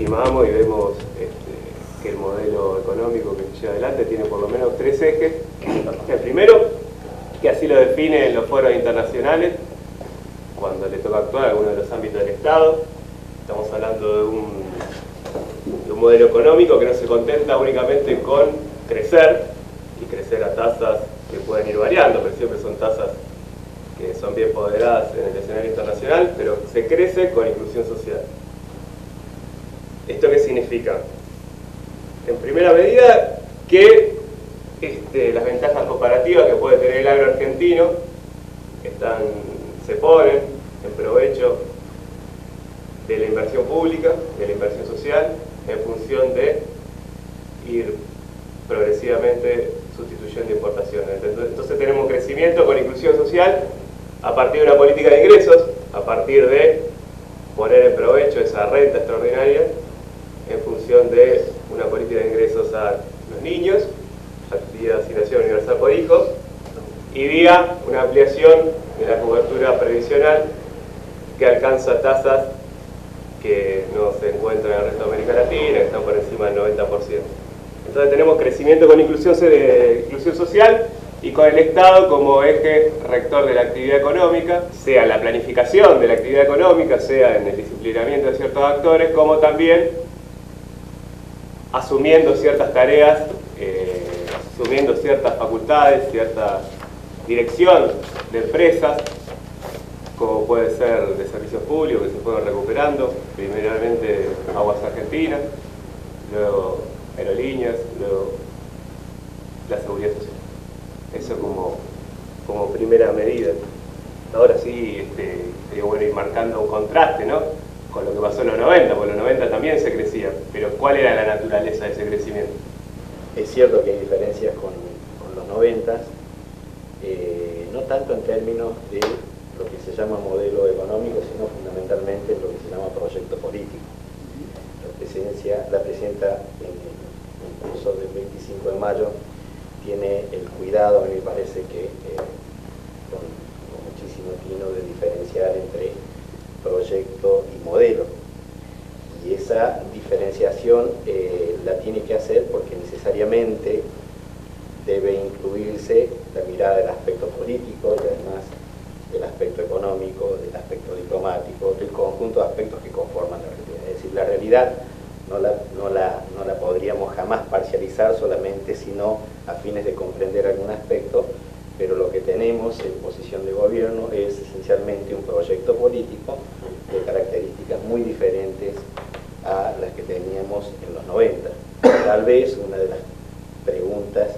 estimamos y vemos que el modelo económico que se lleva adelante tiene por lo menos 3 ejes. El primero, que así lo definen los foros internacionales, cuando le toca actuar en alguno de los ámbitos del Estado. Estamos hablando de un modelo económico que no se contenta únicamente con crecer, y crecer a tasas que pueden ir variando, pero siempre son tasas que son bien ponderadas en el escenario internacional, pero se crece con inclusión social. ¿Esto qué significa? En primera medida, que las ventajas comparativas que puede tener el agro argentino se ponen en provecho de la inversión pública, de la inversión social, en función de ir progresivamente sustituyendo importaciones. Entonces tenemos crecimiento con inclusión social a partir de una política de ingresos, a partir de poner en provecho esa renta extraordinaria en función de una política de ingresos a los niños, actividad de asignación universal por hijo, y vía una ampliación de la cobertura previsional que alcanza tasas que no se encuentran en el resto de América Latina, que están por encima del 90%. Entonces tenemos crecimiento con inclusión social y con el Estado como eje rector de la actividad económica, sea en la planificación de la actividad económica, sea en el disciplinamiento de ciertos actores, como también asumiendo ciertas tareas, asumiendo ciertas facultades, cierta dirección de empresas, como puede ser de servicios públicos que se fueron recuperando, primeramente Aguas Argentinas, luego aerolíneas, luego la seguridad social. Eso como primera medida. Ahora sí, sería bueno ir marcando un contraste, ¿no?, con lo que pasó en los 90, porque en los 90 también se crecía, pero ¿cuál era la naturaleza de ese crecimiento? Es cierto que hay diferencias con los 90, no tanto en términos de lo que se llama modelo económico, sino fundamentalmente lo que se llama proyecto político. La presidenta en el curso del 25 de mayo tiene el cuidado, a mí me parece que con muchísimo tino, de diferenciar entre proyecto y modelo. Y esa diferenciación la tiene que hacer porque necesariamente debe incluirse la mirada del aspecto político y además del aspecto económico, del aspecto diplomático, del conjunto de aspectos que conforman la realidad. Es decir, la realidad no la podríamos jamás parcializar solamente sino a fines de comprender algún aspecto, pero lo que tenemos en posición de gobierno es esencialmente un proyecto político de características muy diferentes a las que teníamos en los 90. Tal vez una de las preguntas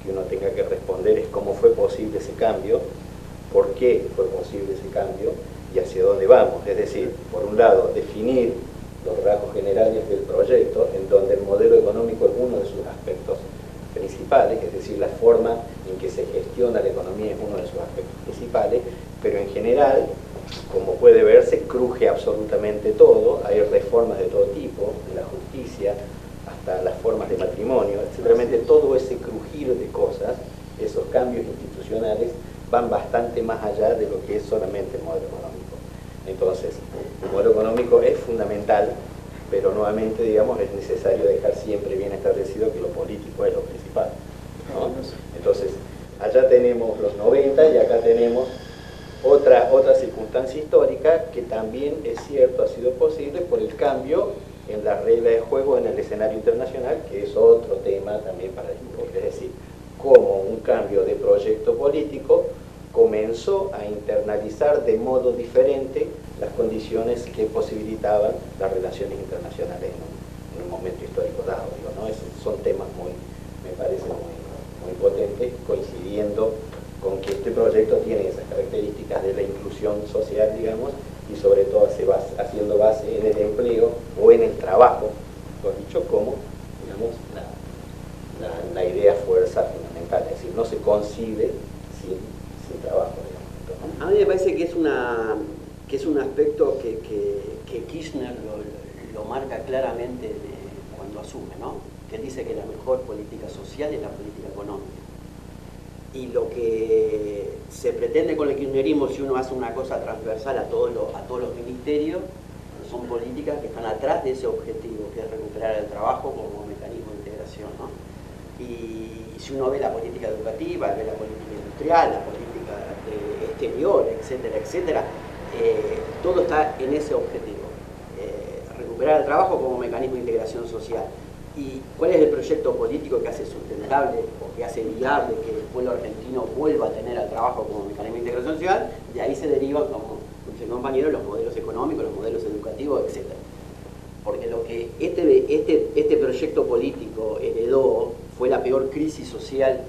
que uno tenga que responder es cómo fue posible ese cambio, por qué fue posible ese cambio y hacia dónde vamos. Es decir, por un lado, definir los rasgos generales del proyecto, en donde el modelo económico es uno de sus aspectos principales, es decir, la forma en que se gestiona la economía es uno de sus aspectos principales, pero en general, como puede verse, cruje absolutamente todo. Hay reformas de todo tipo, de la justicia hasta las formas de matrimonio, realmente todo ese crujir de cosas, esos cambios institucionales van bastante más allá de lo que es solamente el modelo económico. Entonces, el modelo económico es fundamental, pero nuevamente, digamos, es necesario dejar siempre bien establecido que lo político es lo principal, ¿no? Entonces, allá tenemos los 90 y acá tenemos otra circunstancia histórica que también, es cierto, ha sido posible por el cambio en la regla de juego en el escenario internacional, que es otro tema también para discutir. Es decir, cómo un cambio de proyecto político comenzó a internalizar de modo diferente las condiciones que posibilitaban las relaciones internacionales en un momento histórico dado. Digo, ¿no? Son temas me parece muy potentes, coincidiendo con que este proyecto tiene esas características de la inclusión social, digamos, y sobre todo haciendo base en el empleo o en el trabajo, lo dicho, como, digamos, la idea fuerza fundamental. Es decir, no se concibe sin trabajo, digamos, ¿no? A mí me parece que es un aspecto que Kirchner lo marca claramente cuando asume, ¿no? Que él dice que la mejor política social es la política económica. Y lo que se pretende con el kirchnerismo, si uno hace una cosa transversal a todos los ministerios, son políticas que están atrás de ese objetivo, que es recuperar el trabajo como mecanismo de integración, ¿no? Y si uno ve la política educativa, ve la política industrial, la política exterior, etcétera, etcétera, todo está en ese objetivo, recuperar el trabajo como mecanismo de integración social. ¿Y cuál es el proyecto político que hace sustentable o que hace viable que el pueblo argentino vuelva a tener al trabajo como mecanismo de integración social? De ahí se derivan, como dice el compañero, los modelos económicos, los modelos educativos, etc. Porque lo que este proyecto político heredó fue la peor crisis social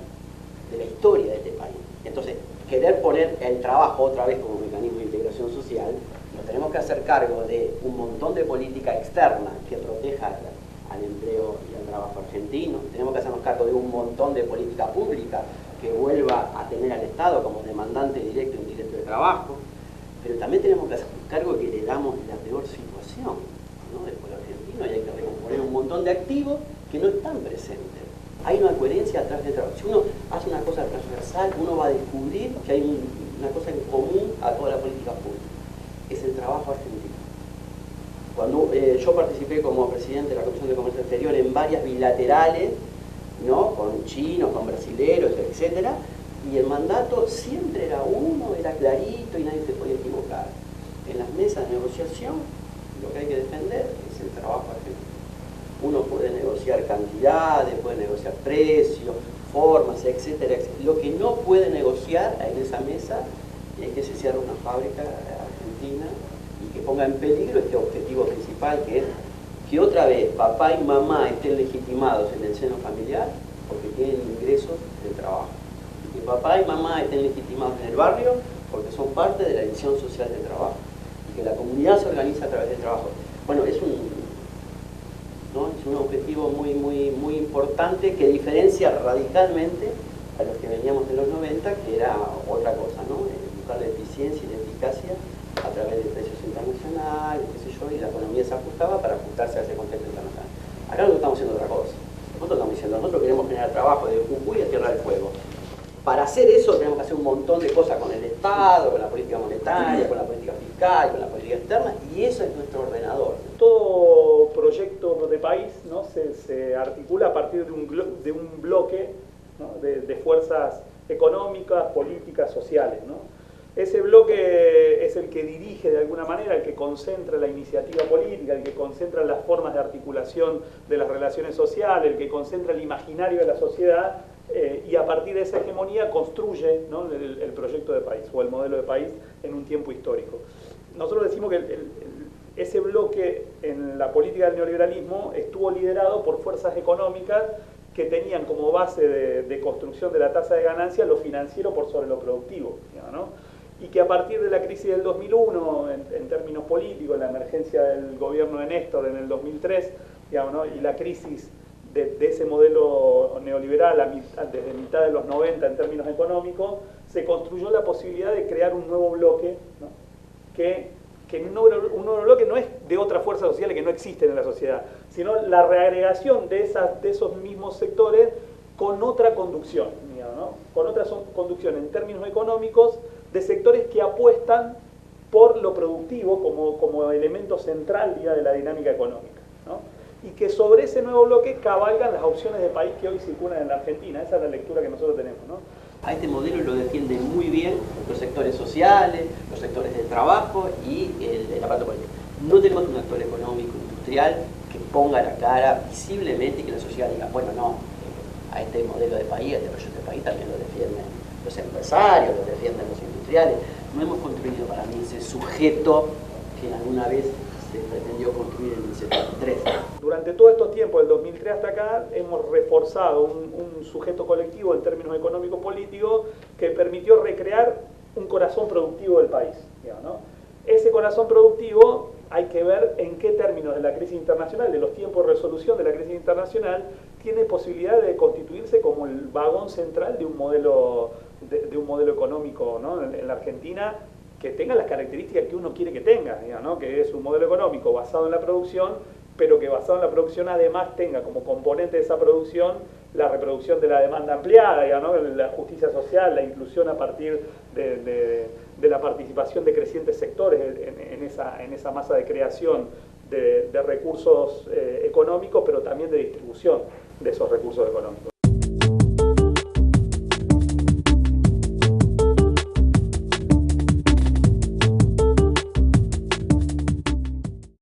de la historia de este país. Entonces, querer poner el trabajo otra vez como mecanismo de integración social, nos tenemos que hacer cargo de un montón de política externa que proteja al empleo y al trabajo argentino. Tenemos que hacernos cargo de un montón de política pública que vuelva a tener al Estado como demandante directo e indirecto de trabajo. Pero también tenemos que hacernos cargo de que le damos la peor situación, ¿no?, del pueblo argentino, y hay que recomponer un montón de activos que no están presentes. Hay una coherencia atrás del trabajo. Si uno hace una cosa transversal, uno va a descubrir que hay una cosa en común a toda la política pública. Es el trabajo argentino. Cuando yo participé como presidente de la Comisión de Comercio Exterior en varias bilaterales, ¿no?, con chinos, con brasileños, etcétera, y el mandato siempre era uno, era clarito y nadie se podía equivocar. En las mesas de negociación, lo que hay que defender es el trabajo argentino. Uno puede negociar cantidades, puede negociar precios, formas, etcétera, etcétera. Lo que no puede negociar en esa mesa es que se cierre una fábrica argentina y que ponga en peligro este objetivo principal, que es que otra vez papá y mamá estén legitimados en el seno familiar porque tienen ingresos del trabajo. Y que papá y mamá estén legitimados en el barrio porque son parte de la visión social del trabajo. Y que la comunidad se organiza a través del trabajo. Bueno, es un objetivo muy importante que diferencia radicalmente a los que veníamos en los 90, que era otra cosa, ¿no? Buscar la eficiencia y la eficacia a través de precios internacionales, qué sé yo, y la economía se ajustaba para ajustarse a ese contexto internacional. Acá nosotros estamos haciendo otra cosa. Nosotros estamos diciendo, nosotros queremos generar trabajo de Jujuy a Tierra del Fuego. Para hacer eso tenemos que hacer un montón de cosas con el Estado, con la política monetaria, con la política fiscal, con la política externa, y eso es nuestro ordenador. Todo proyecto de país, ¿no?, se articula a partir de un bloque, ¿no?, de fuerzas económicas, políticas, sociales, ¿no? Ese bloque es el que dirige de alguna manera, el que concentra la iniciativa política, el que concentra las formas de articulación de las relaciones sociales, el que concentra el imaginario de la sociedad, y a partir de esa hegemonía construye, ¿no?, el proyecto de país o el modelo de país en un tiempo histórico. Nosotros decimos que ese bloque en la política del neoliberalismo estuvo liderado por fuerzas económicas que tenían como base de construcción de la tasa de ganancia lo financiero por sobre lo productivo, digamos, ¿no? Y que a partir de la crisis del 2001, en términos políticos, la emergencia del gobierno de Néstor en el 2003, digamos, ¿no?, y la crisis de ese modelo neoliberal desde mitad de los 90 en términos económicos, se construyó la posibilidad de crear un nuevo bloque, ¿no?, un nuevo bloque no es de otras fuerzas sociales que no existen en la sociedad, sino la reagregación de esos mismos sectores con otra conducción, digamos, ¿no?, con otra conducción en términos económicos de sectores que apuestan por lo productivo como elemento central, digamos, de la dinámica económica, ¿no?, y que sobre ese nuevo bloque cabalgan las opciones de país que hoy circulan en la Argentina. Esa es la lectura que nosotros tenemos, ¿no? A este modelo lo defienden muy bien los sectores sociales, los sectores del trabajo y el aparato político. No tenemos un actor económico, industrial, que ponga la cara visiblemente y que la sociedad diga, bueno, no, a este modelo de país, a este proyecto de país también lo defienden los empresarios, lo defienden los industriales. No hemos construido para mí ese sujeto que alguna vez se pretendió construir en el 73. Durante todos estos tiempos, del 2003 hasta acá, hemos reforzado un sujeto colectivo en términos económicos políticos que permitió recrear un corazón productivo del país, digamos, ¿no? Ese corazón productivo hay que ver en qué términos de la crisis internacional, de los tiempos de resolución de la crisis internacional, tiene posibilidad de constituirse como el vagón central de un modelo económico, ¿no?, en la Argentina, que tenga las características que uno quiere que tenga, digamos, ¿no?, que es un modelo económico basado en la producción, pero que basado en la producción además tenga como componente de esa producción la reproducción de la demanda ampliada, ¿no? La justicia social, la inclusión a partir de la participación de crecientes sectores en esa masa de creación de recursos económicos, pero también de distribución de esos recursos económicos.